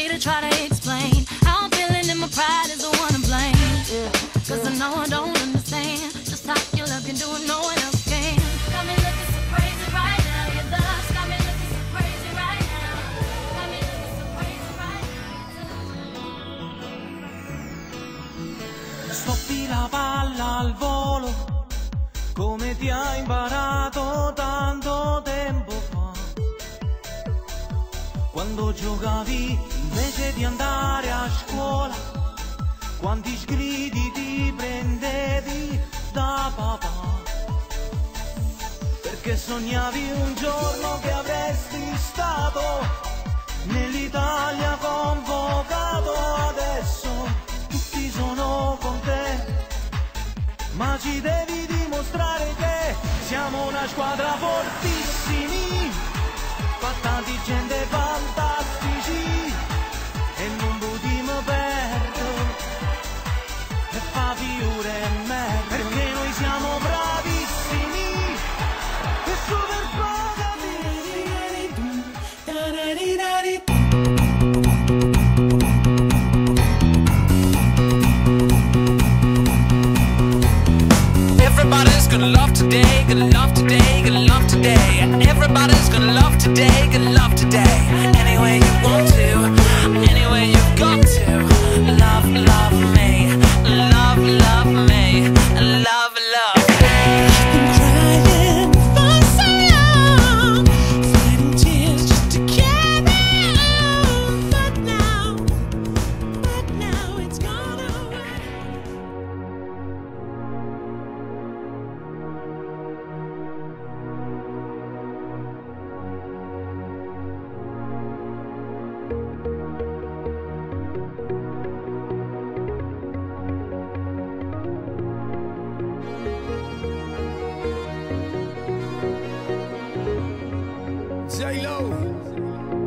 me to try to explain how I'm feeling and my pride is the one to blame. Yeah. Cause I know I don't understand just how your love can do it, no one else can. Got me looking so crazy right now. Your love's got me looking so crazy right now. Got me looking so crazy right now. Stoppi la palla al volo, come ti ha imparato tanto tempo fa. Quando giocavi invece di andare a scuola, quanti sgridi ti prendevi da papà. Perché sognavi un giorno che avresti stato nell'Italia convocato. Adesso tutti sono con te, ma ci devi dimostrare che siamo una squadra fortissimi, fatta di gente fantastici, e non potremo perdere e fa figure e me, perché noi siamo bravissimi e super Everybody's gonna love today, gonna love today, gonna love today. Everybody's gonna love today, gonna love today. Any way you want to, any way you've got to. Love, love me, love, love me, love, love me. I've been crying for so long, fighting tears just to carry on. But now it's gone away. J-Lo,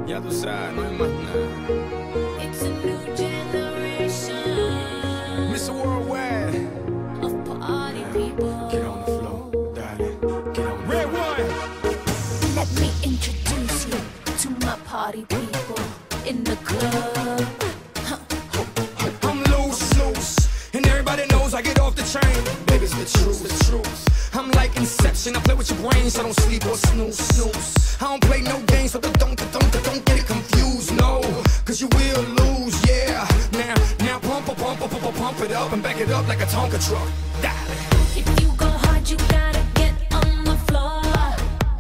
ya tú sabes, no hay más nada. It's a new generation Mr. Worldwide, of party people. get on the floor, darling, get on the Red one. Let me introduce you to my party people in the club. I'm loose, and everybody knows I get off the train. Baby, it's the truth. I'm like Inception, I play with your brains, I don't sleep or snooze. I don't play no games, so don't get it confused, no. Cause you will lose, yeah. Now pump it up and back it up like a Tonka truck. Darling. If you go hard, you gotta get on the floor.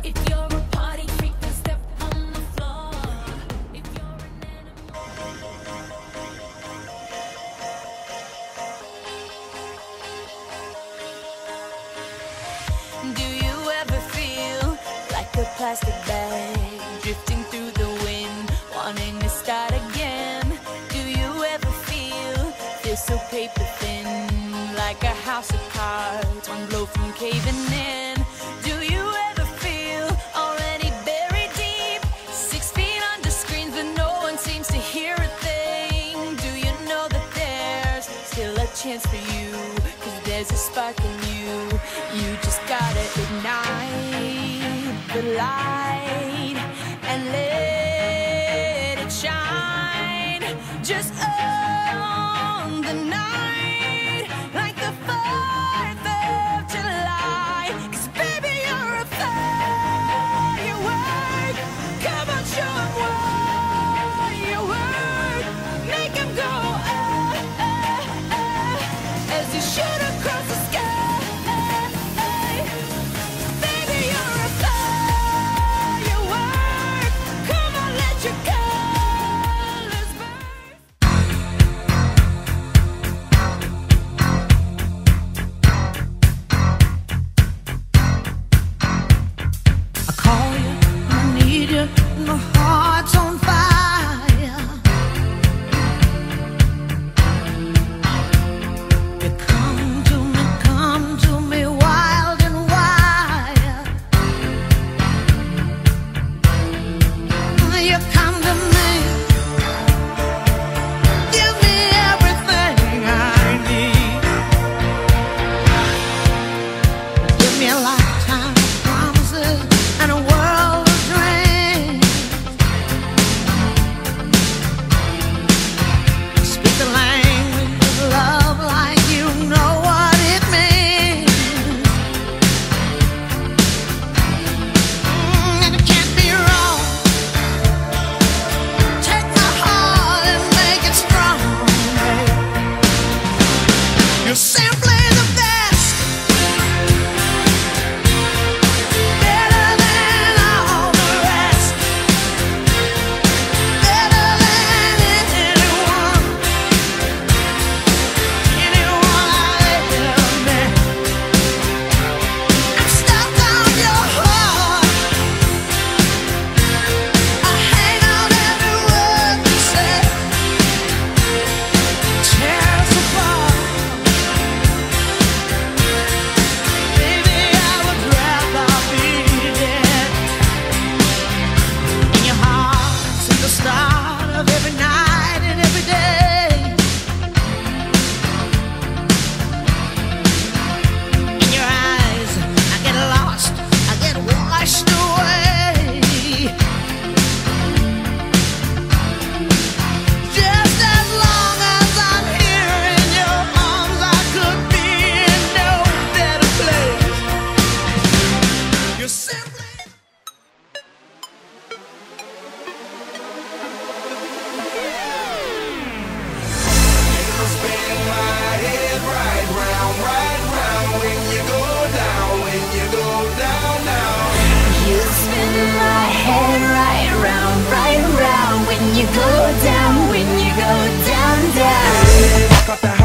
If you're a party freak, then step on the floor. If you're an animal. Do you ever feel like a plastic bag drifting through the wind, wanting to start again? Do you ever feel so paper thin, like a house of cards, one blow from caving in? Do you ever feel already buried deep, 6 feet under screens, but no one seems to hear a thing? Do you know that there's still a chance for you? Cause there's a spark in you. You just gotta ignite the light and let it shine. Just own the night like the 4th of July. Cause baby, you're a firework. Come on, show 'em what you work. Make 'em go as you shoot across the sky. Baby, you're a firework.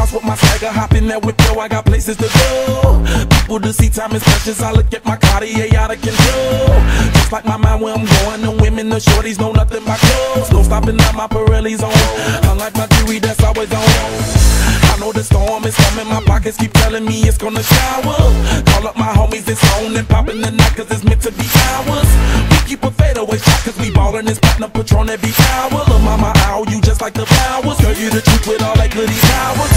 house with my swagger, hop in that whip, yo, I got places to go. People to see, time is precious, I look at my Cartier out of control. Just like my mind where I'm going, the women, the shorties know nothing but clothes. No stopping at my Pirelli's on, unlike my jewelry that's always on. I know the storm is coming, my pockets keep telling me it's gonna shower. Call up my homies, it's on and popping the night cause it's meant to be ours. We keep a fadeaway shot cause we ballin' this platinum Patron every hour. Lil' mama, ow, you just like the flowers. Girl, you the truth with all that goody power.